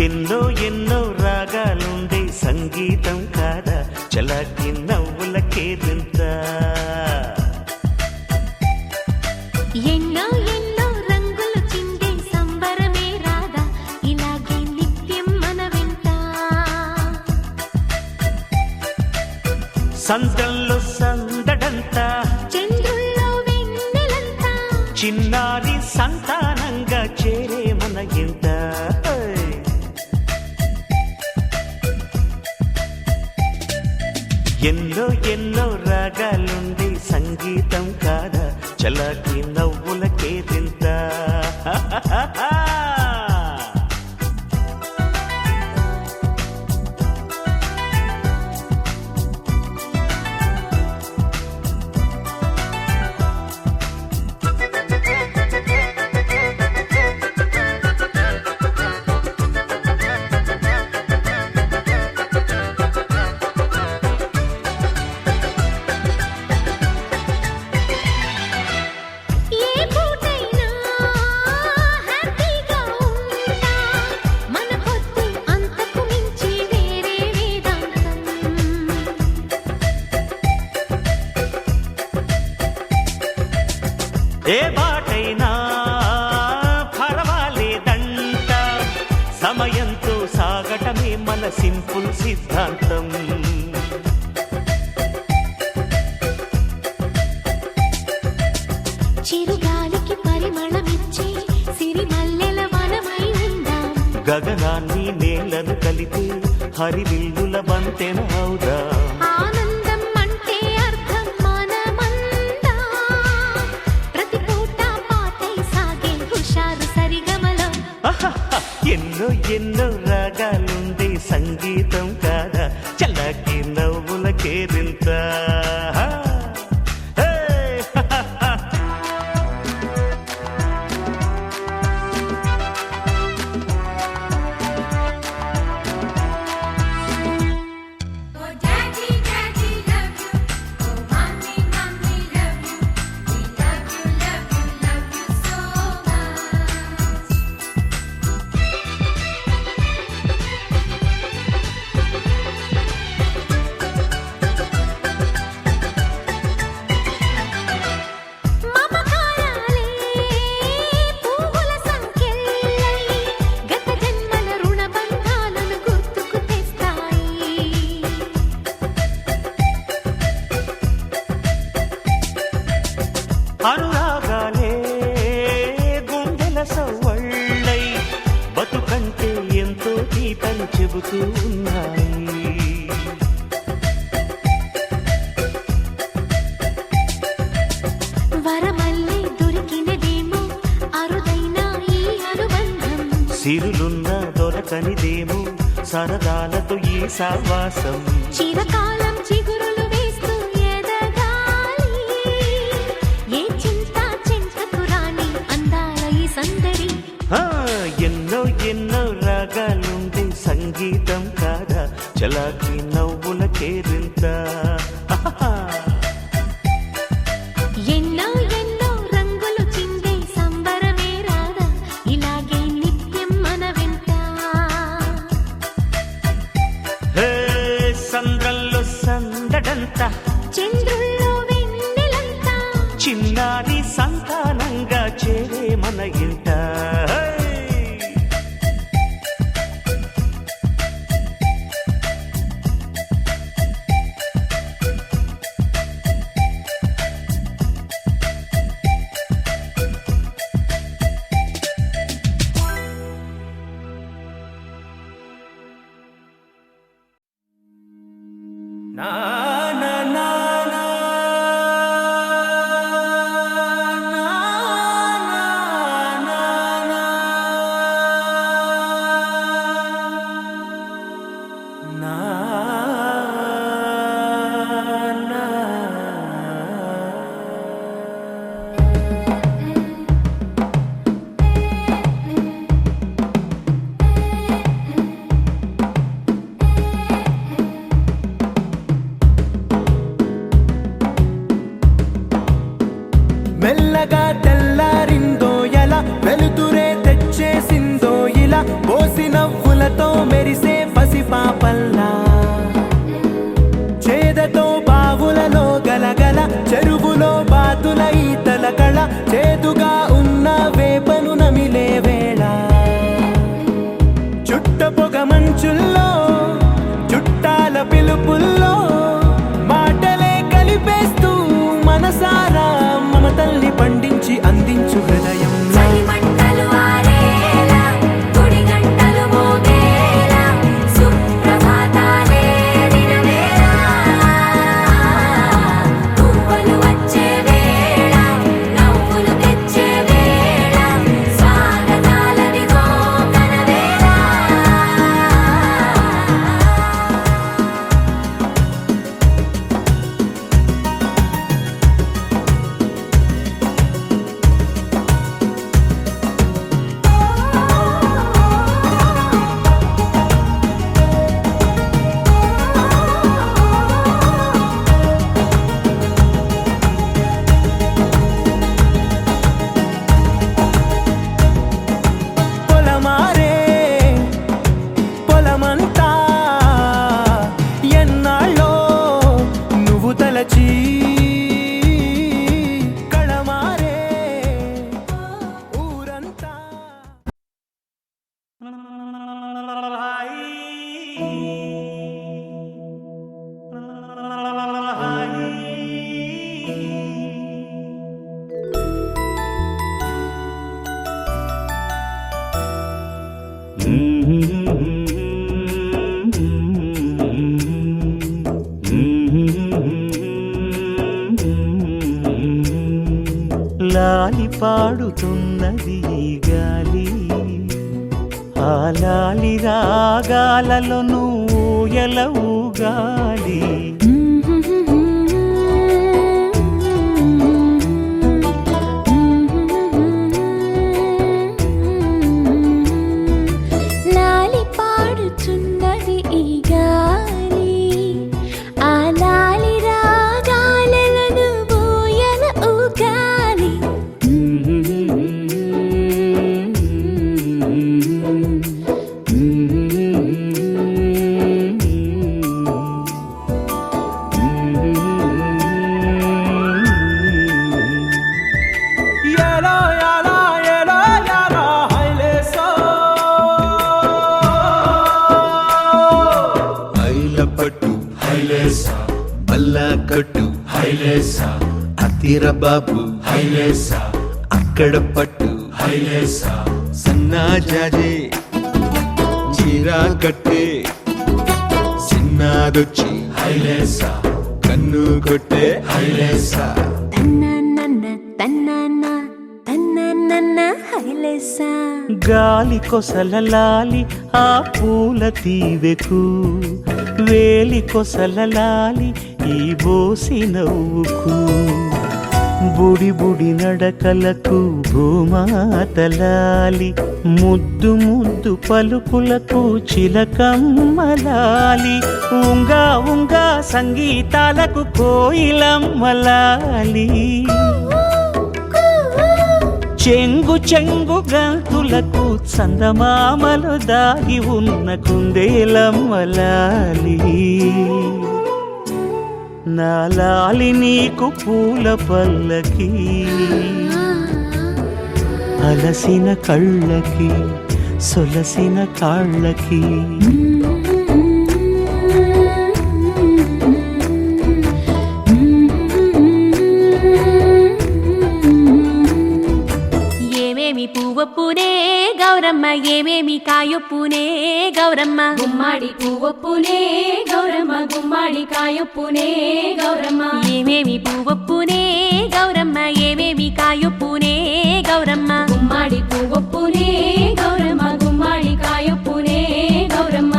ఎన్నో ఎన్నో రాగాలుండే సంగీతం కాదా చలాకి నవ్వులకేదంత ఎన్నో ఎన్నో రంగులు చిందే సంబరమే రాదా ఇలాగే నిత్యం మన వెంట సంతంలో సందడంతా చంద్రుల్లో వెన్నెలంతా చిన్నారి సంతానంగా చేరే మన ఇంట ఎన్నో ఎన్నో రాగాలుండే సంగీతం కాదా చలాకి నవ్వులకేదింత ఏ బాటైనా పర్వాలేదంట సమయంతో సాగటమే మన సింపుల్ సిద్ధాంతం చిరుగాలికి పరిమళమిచ్చే సిరిమల్లెల వనమై ఉందాం గగనాన్ని నేలను కలిపి హరివిల్లుల బంతెన అవుదాం ఎన్నో ఎన్నో రాగాలుండే సంగీతం కాదా చలాకి నవ్వులకేరింత అనురాగాలే గుండెల సవ్వళ్ళై బతుకంటే ఎంతో తీపని చెబుతూ ఉన్నాయి వరమల్లే దొరికినదేమో అరుదైన ఈ అనుబంధం సిరులున్న దొరకనిదేమో సరదాలతో ఈ సావాసం చిరకాలం చిగురులు వేస్తూ ఎదగాలి ఏ చింత చింతకు రాని అందాల ఈ సందడి ఎన్నో ఎన్నో రాగాలుండే సంగీతం కాదా చలాకి నవ్వులకేరింత ఎన్నో ఎన్నో రంగులు చిందే సంబరమే రాదా ఇలాగే నిత్యం మన వెంట సంద్రంలో సందడంతా చంద్రుల్లో వెన్నెలంతా చిన్నారి సంతానంగా చేరే మన ఇంట నా నా నా నా పిలుపుల్లో మాటలే కలిపేస్తూ మనసారా మమతల్ని పండించి అందించు హృదయం మంటలు ఆరేలా గుడి గంటలు మోగేలా సుప్రభాతాలే దినవేళ పువ్వులు వచ్చే వేళ నవ్వులు తెచ్చే వేళ స్వాగతాలదిగో కనవేళ పొలమారే పొలమంతా ఎన్నాళ్ళో నువ్వు తలచి కళమారే ఊరంతా లాలి పాడుతున్నది ఈ గాలి ఆ లాలి రాగాలలో నువ్వు ఎలవుగాలి లాలి పాడుచున్నది ఈ గాలి ఆ లాలి రాగాలను బోయల ఊగాలి ఎలో యాలా ఎలో యాలా హైలేసో ఐలపట్టు హైలేసా బల్లా కట్టు హైలేసా అతిర బాబు హైలేసా అక్కడ పట్టు హైలేసా సన్నాజాజే చీరా కట్టే సిన్నాదొచ్చి హైలేసా కన్ను కొట్టే హైలేసా తన్నన్న తన్నన్న తన్నన్న హైలేసా గాలి కొసల లాలి ఆ పూల తీవెకు వేలి కొసల లాలి ఈ బోసి నవ్వుకు బుడి బుడి నడకలకు భూమాతలాలి ముద్దు ముద్దు పలుకులకు చిలకమ్మలాలి ఉంగా ఉంగా సంగీతాలకు కోయిలమ్మలాలి చెంగు చెంగు గంతులకు చందమామలు దాగి ఉన్న కుందేలమ్మలాలి నా లాలి నీకు పూల పల్లకి అలసిన కళ్ళకి సొలసిన కాళ్ళకి ఏమేమి పువ్వొప్పునే గౌరమ్మ ఏమేమి కాయొప్పునే గౌరమ్మ గుమ్మాడి పువ్వొప్పునే గౌరమ్మ గుమ్మాడి కాయొప్పునే గౌరమ్మ ఏమేమి పువ్వొప్పునే గౌరమ్మ ఏమేమి కాయొప్పునే గౌరమ్మ గుమ్మాడి పువ్వొప్పునే గౌరమ్మ గుమ్మాడి కాయొప్పునే గౌరమ్మ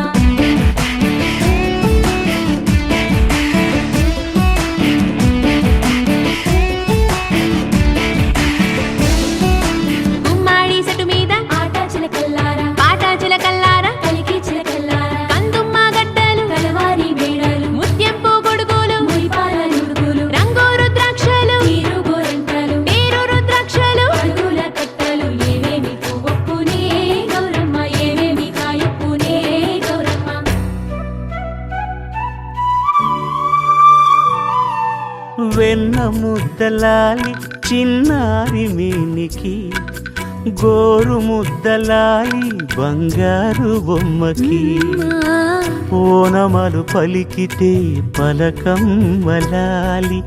గుమ్మాడి సెట్టు మీద ఆట చిలకల్లారా పాట చిలకల్లారా కలికి చిలకల్లారా కందుమ్మ గడ్డలు కలవారి మేడలు ముత్యంపు గొడుగులు మురిపాల నుడుగులు రంగు రుద్రాక్షలు నీరు గోరంటలు నీరు రుద్రాక్షలు అడుగుల కట్టలు ఏమేమి పువ్వొప్పునే గౌరమ్మ ఏమేమి కాయొప్పునే గౌరమ్మ వెన్న ముద్దలాలి చిన్నారి మేనికి గోరు ముద్దలాలి బంగారు బొమ్మకి ఓనమలు పలికితే పలకం వలాలి,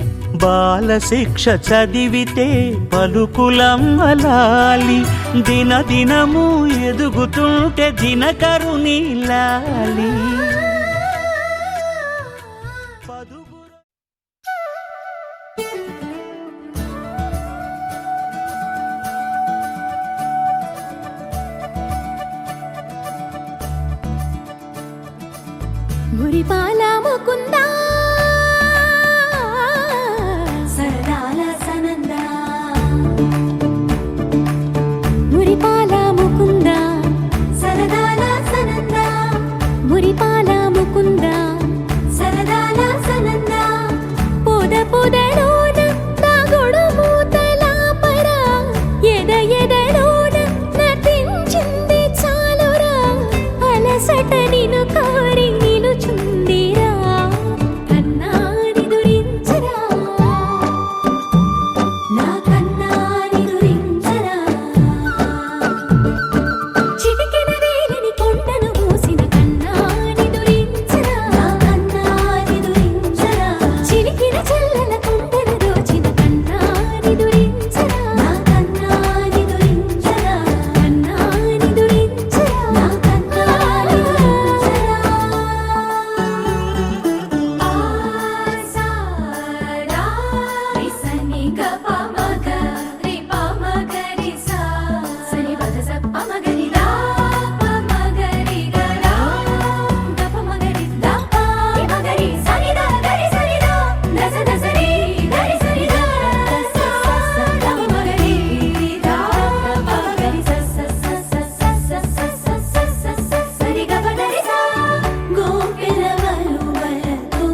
బాలశిక్ష చదివితే పలుకులమ్మలాలి, దినదినము ఎదుగుతుంటే దినకరుని లాలి. మురిపాల ముకుందా సరదాల సనందా, మురిపాల ముకుందా సరదాల సనందా, మురిపాల ముకుందా సరదాల సనందా, పొద పొదలోన నాగొడు మూతలాపరా, ఎద ఎదలోన నటించింది చాలురా, అలసట నిను కోరి నిలుచుందిరా, కన్నాని దురించరా, నా కన్నాని దురించరా, చిటికెన వేలిని కొండను మూసిన కన్నాని దురించరా, నా కన్నాని దురించరా, చిలికిన చెల్లెల కొండను దోచిన కన్నాని దురించరా, నా కన్నాని దురించరా, కన్నాని దురించరా, నా కన్నాని దురించరా. ఆసారా రిసని గప మగ రిప మగరి సా సని పద సప్ప మగరి దా ప మగరి గరా గప మగరి దా ప మగరి సని దా గరి సని దా దస దసరి గరి సని దా స స ద మగరి దా ప మగరి స స స స స స స స స సరి గప గరి సా గోపిల వలువలతో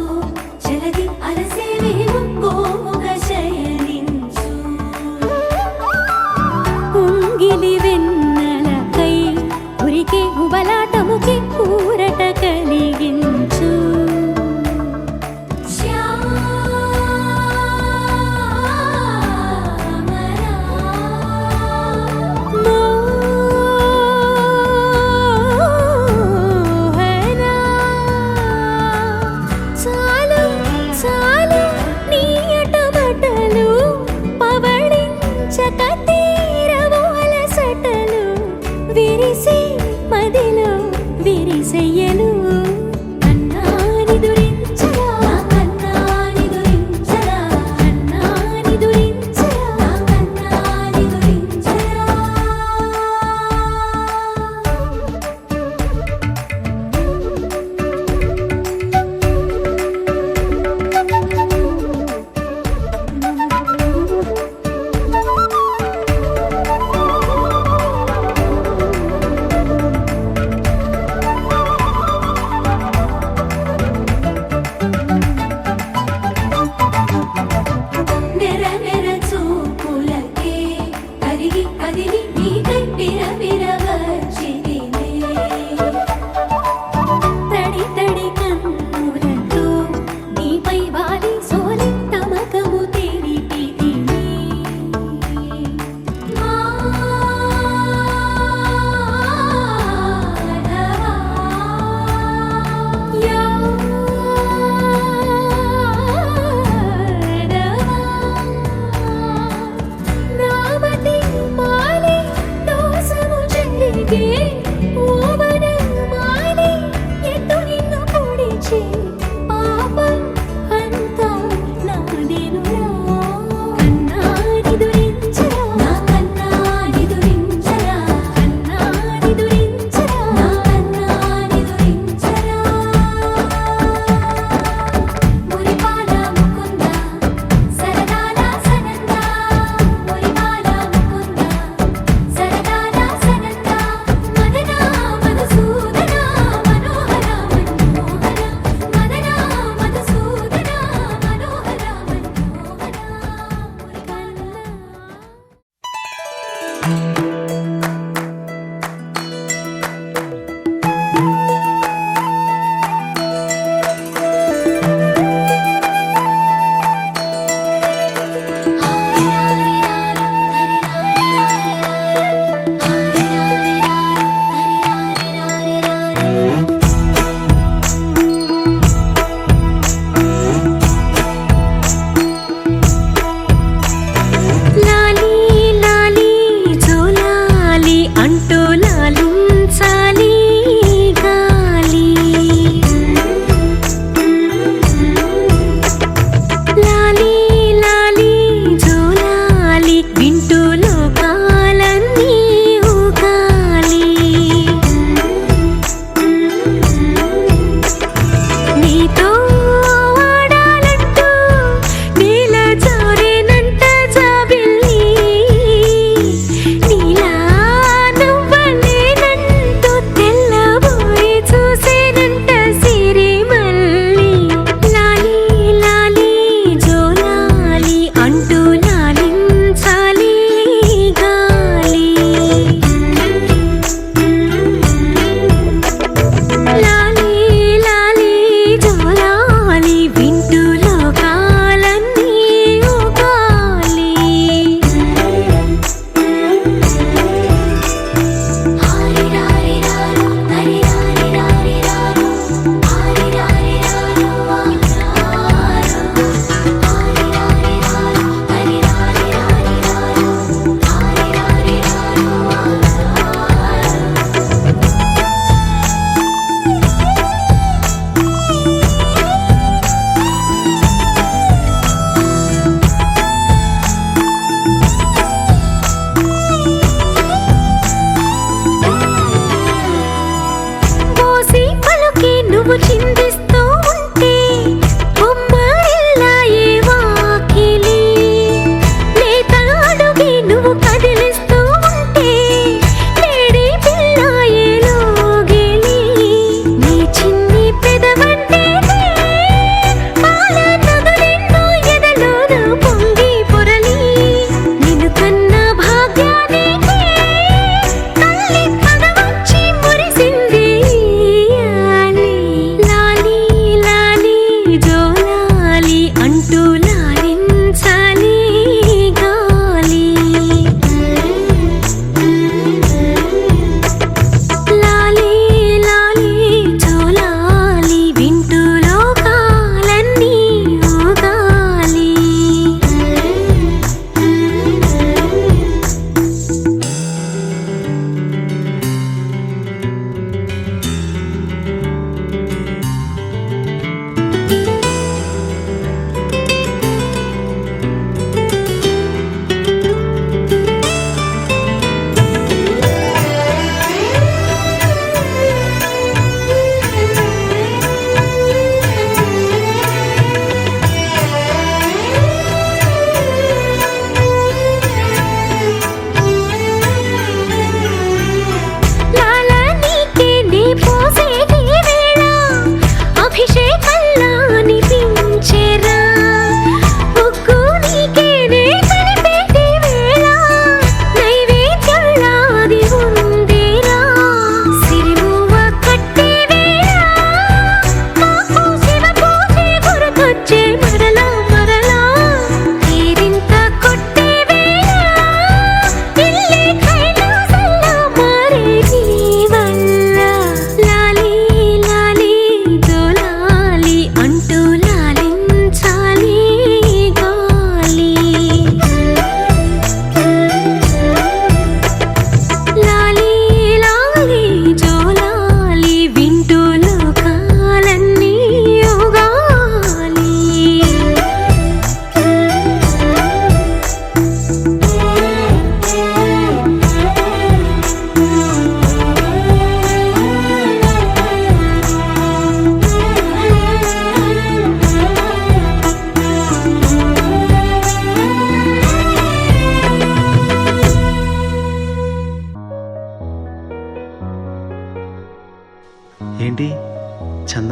జలది అలసేవేము గోముగ శయనించు, ఉంగిలి వెన్నెలకై ఉరికే ఉబలాటముకి ఊరట కలిగించు, శ్యామరా మోహనా, చాలు చాలు నీ అట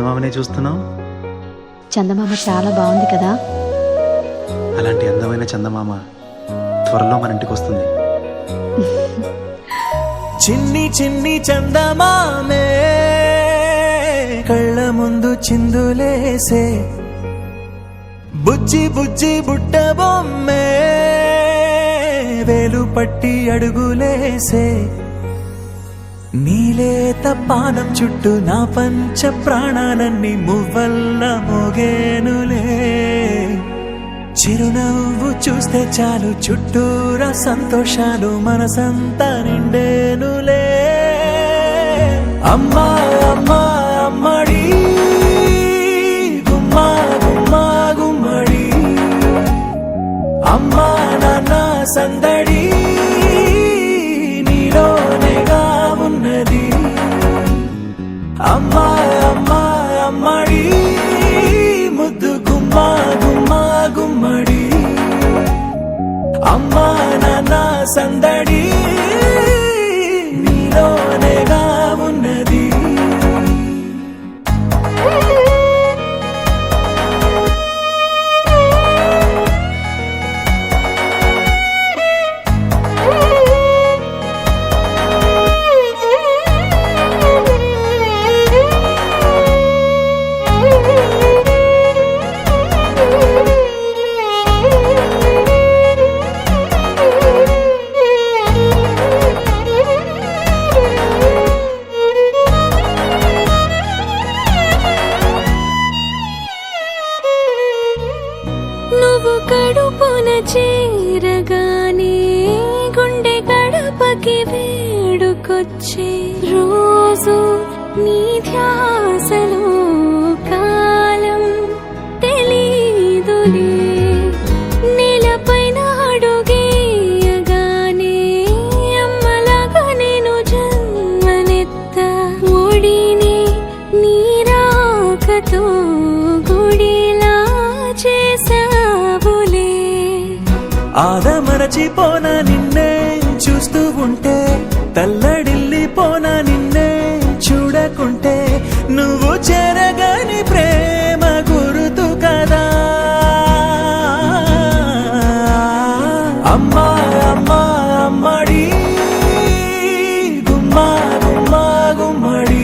చందమామనే చూస్తున్నావు? చందమామ చాలా బాగుంది కదా. అలాంటి అందమైన చందమామ త్వరలో మన ఇంటికి వస్తుంది. చిన్ని చిన్ని చందమామే కళ్ళ ముందు చిందులేసే, బుజ్జి బుజ్జి బుట్ట బొమ్మే వేలు పట్టి అడుగులేసే, నీలేత పానం చుట్టూ నా పంచ ప్రాణాలన్నీ మువ్వల్ల మోగేనులే, చిరునవ్వు చూస్తే చాలు చుట్టూరా సంతోషాలు మనసంతా నిండేనులే. అమ్మా అమ్మా అమ్మడి గుమ్మా గుమ్మా గుమ్మడి, అమ్మా నాన్న సందడి నీలోనేగా ఉన్నది. అమ్మా అమ్మా అమ్మడి ముద్దు గుమ్మా గుమ్మా గుమ్మడి, అమ్మా నాన్న సందడి నీలోనేగా ఉన్నది. నువ్వు కడుపున చేరగానే గుండె గడపకి వేడుకొచ్చే, రోజు నీ ధ్యాసలో కాలం తెలీదులే, నేలపైన అడుగేయగానే అమ్మలాగా నేను జన్మనెత్త, ఒడిని నీ రాకతో గుడిలా చేసావులే. ఆదమరచిపోన నిన్నే చూస్తూ ఉంటే, తల్లడిల్లిపోన నిన్నే చూడకుంటే, నువ్వు చెరగని ప్రేమ గురుతు కదా. అమ్మా అమ్మా అమ్మడి గుమ్మా గుమ్మా గుమ్మడి,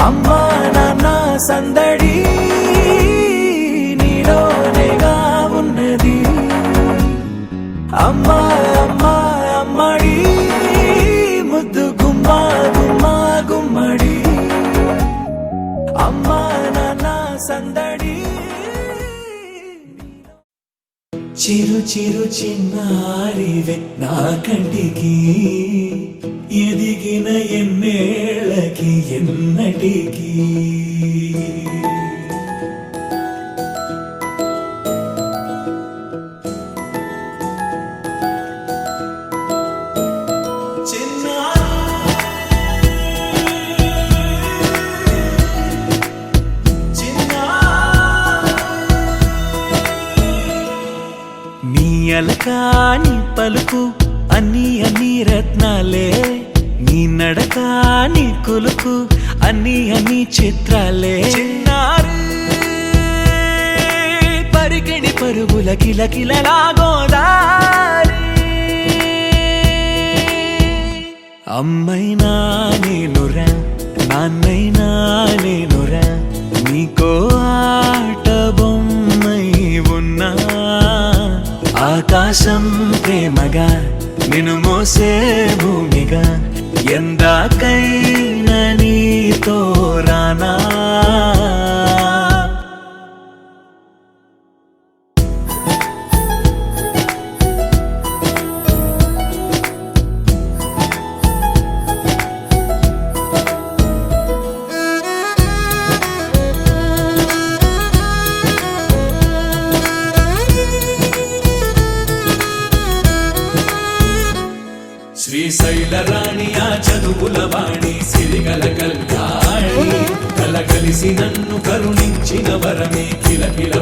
అమ్మా నాన్న సందడి నీలోనేగా ఉన్నది. అమ్మా అమ్మా అమ్మడి ముద్దు గుమ్మా గుమ్మా గుమ్మడి, అమ్మా నాన్న సందడి. చిరు చిరు చిన్నారివే నా కంటికి, ఎదిగిన ఎన్నేళ్ళకి ఎన్నటికి. నీ అలకాని పలుకు అన్ని అన్ని రత్నాలే, నీ నడకాని కులుకు అన్ని అన్ని చిత్రాలే. చిన్నారు పరికిణి పరుగుల కిలకిలలాగోదారి, అమ్మైనా నేనురా నాన్నైనా నేనురా, నీకో ఆట బొమ్మై ఉన్నా, ఆకాశం ప్రేమగా నిన్ను మోసే భూమిగా, ఎందాకైనా నీతో రానా. శ్రీశైల రాణి ఆ చదువుల వాణి, సిరిగల కళ్యాణి, కలగలిసి నన్ను కరుణించిన వరమే కిలకిల